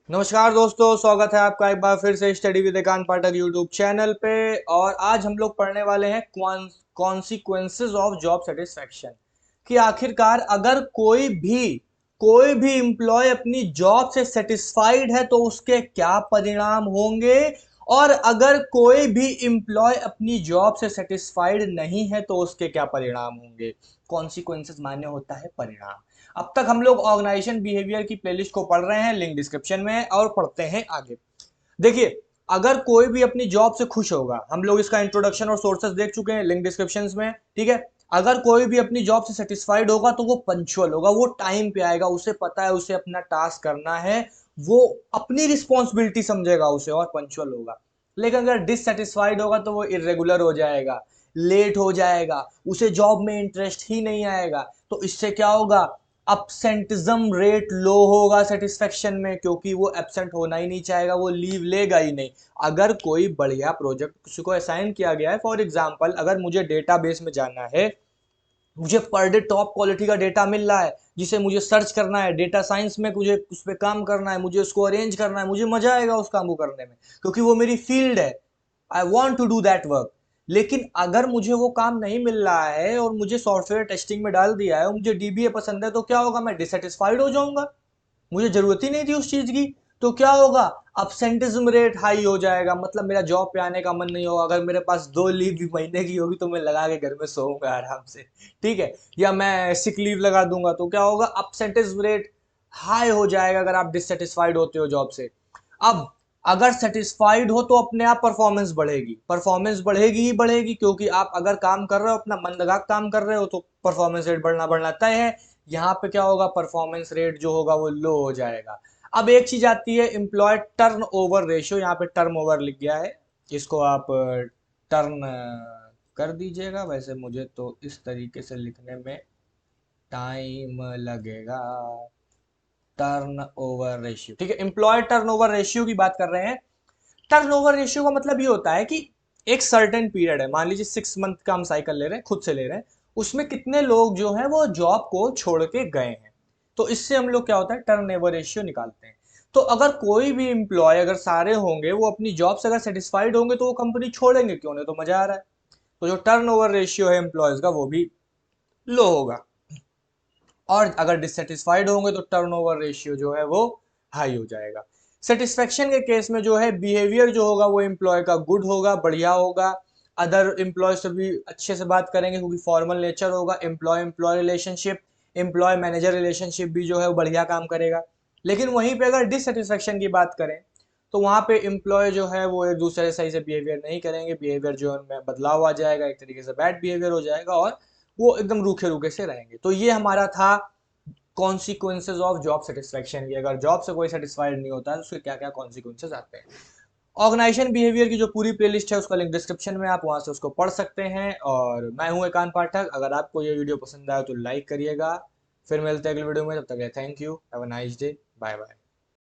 नमस्कार दोस्तों, स्वागत है आपका एक बार फिर से स्टडी विद एकांत पाठक यूट्यूब चैनल पे। और आज हम लोग पढ़ने वाले हैं कॉन्सिक्वेंसेस ऑफ जॉब सेटिस्फैक्शन कि आखिरकार अगर कोई भी एम्प्लॉय अपनी जॉब से सेटिस्फाइड है तो उसके क्या परिणाम होंगे, और अगर कोई भी एम्प्लॉय अपनी जॉब से सेटिस्फाइड नहीं है तो उसके क्या परिणाम होंगे। कॉन्सिक्वेंसेस माने होता है परिणाम। अब तक हम लोग ऑर्गेनाइजेशन बिहेवियर की प्लेलिस्ट को पढ़ रहे हैं, लिंक डिस्क्रिप्शन में है, और पढ़ते हैं आगे। देखिए, अगर कोई भी अपनी जॉब से खुश होगा, हम लोग इसका इंट्रोडक्शन और सोर्सेस देख चुके हैं, लिंक डिस्क्रिप्शन में, ठीक है। अगर कोई भी अपनी जॉब से सेटिस्फाइड होगा तो वो पंचुअल होगा, वो टाइम पे आएगा, उसे पता है उसे अपना टास्क करना है, वो अपनी रिस्पॉन्सिबिलिटी समझेगा उसे और पंचुअल होगा। लेकिन अगर डिससेटिस्फाइड होगा तो वो इरेगुलर हो जाएगा, लेट हो जाएगा, उसे जॉब में इंटरेस्ट ही नहीं आएगा। तो इससे क्या होगा? अपसेंटिज्म रेट लो होगा सेटिस्फेक्शन में, क्योंकि वो एब्सेंट होना ही नहीं चाहेगा, वो लीव लेगा ही नहीं। अगर कोई बढ़िया प्रोजेक्ट किसी को असाइन किया गया है, फॉर एग्जांपल अगर मुझे डेटाबेस में जाना है, मुझे पर डे टॉप क्वालिटी का डेटा मिल रहा है जिसे मुझे सर्च करना है, डेटा साइंस में मुझे उस पर काम करना है, मुझे उसको अरेंज करना है, मुझे मजा आएगा उस काम को करने में, क्योंकि वो मेरी फील्ड है। I want to do that work. लेकिन अगर मुझे वो काम नहीं मिल रहा है और मुझे सॉफ्टवेयर टेस्टिंग में डाल दिया है और मुझे डीबीए पसंद है, तो क्या होगा? मैं डिससेटिस्फाइड हो जाऊंगा, मुझे जरूरत ही नहीं थी उस चीज की। तो क्या होगा? अपसेंटिज्म रेट हाई हो जाएगा, मतलब मेरा जॉब पे आने का मन नहीं होगा। अगर मेरे पास 2 लीव भी महीने की होगी तो मैं लगा के घर में सोऊंगा आराम से, ठीक है। या मैं सिक लीव लगा दूंगा, तो क्या होगा? अपसेंटिज्म रेट हाई हो जाएगा अगर आप डिससेटिस्फाइड होते हो जॉब से। अब अगर सेटिस्फाइड हो तो अपने आप परफॉर्मेंस बढ़ेगी, परफॉर्मेंस बढ़ेगी ही बढ़ेगी, क्योंकि आप अगर काम कर रहे हो, अपना मन लगा काम कर रहे हो, तो परफॉर्मेंस रेट बढ़ना बढ़ना तय है। यहाँ पे क्या होगा? परफॉर्मेंस रेट जो होगा वो लो हो जाएगा। अब एक चीज आती है एम्प्लॉय टर्न ओवर रेशियो, यहाँ पे टर्म ओवर लिख गया है, इसको आप टर्न कर दीजिएगा। वैसे मुझे तो इस तरीके से लिखने में टाइम लगेगा। टर्न ओवर रेशियो, ठीक है, एम्प्लॉय टर्न ओवर रेशियो की बात कर रहे हैं। टर्न ओवर रेशियो का मतलब ये होता है कि एक सर्टेन पीरियड है, मान लीजिए 6 मंथ का हम साइकिल ले रहे हैं, खुद से ले रहे हैं, उसमें कितने लोग जो है वो जॉब को छोड़ के गए हैं। तो इससे हम लोग क्या होता है? टर्न ओवर रेशियो निकालते हैं। तो अगर कोई भी एम्प्लॉय, अगर सारे होंगे वो अपनी जॉब से अगर सेटिस्फाइड होंगे तो वो कंपनी छोड़ेंगे क्यों? नहीं तो मजा आ रहा है। तो जो टर्न ओवर रेशियो है एम्प्लॉयज का वो भी लो होगा। और अगर डिससेटिस्फाइड होंगे तो टर्नओवर रेशियो जो है वो हाई हो जाएगा। सेटिस्फेक्शन के केस में जो है बिहेवियर जो होगा वो एम्प्लॉय का गुड होगा, बढ़िया होगा। अदर एम्प्लॉय से भी अच्छे से बात करेंगे क्योंकि फॉर्मल नेचर होगा। Employ employ relationship, employ manager relationship भी जो है वो बढ़िया काम करेगा। लेकिन वहीं पे अगर डिससेटिस्फेक्शन की बात करें तो वहां पे एम्प्लॉय जो है वो एक दूसरे से सही से बिहेवियर नहीं करेंगे, बिहेवियर जो है उनमें बदलाव आ जाएगा, एक तरीके से बैड बिहेवियर हो जाएगा, और वो एकदम रूखे रूखे से रहेंगे। तो ये हमारा था कॉन्सिक्वेंसेज ऑफ जॉब सेटिस्फेक्शन की। अगर जॉब से कोई सेटिस्फाइड नहीं होता है तो उसके क्या क्या कॉन्सिक्वेंसेज आते हैं। ऑर्गेनाइजेशन बिहेवियर की जो पूरी प्लेलिस्ट है उसका लिंक डिस्क्रिप्शन में, आप वहां से उसको पढ़ सकते हैं। और मैं हूं एकांत पाठक। अगर आपको ये वीडियो पसंद आया तो लाइक करिएगा। फिर मिलते हैं अगले वीडियो में, तब तक thank you, have a nice day, bye bye.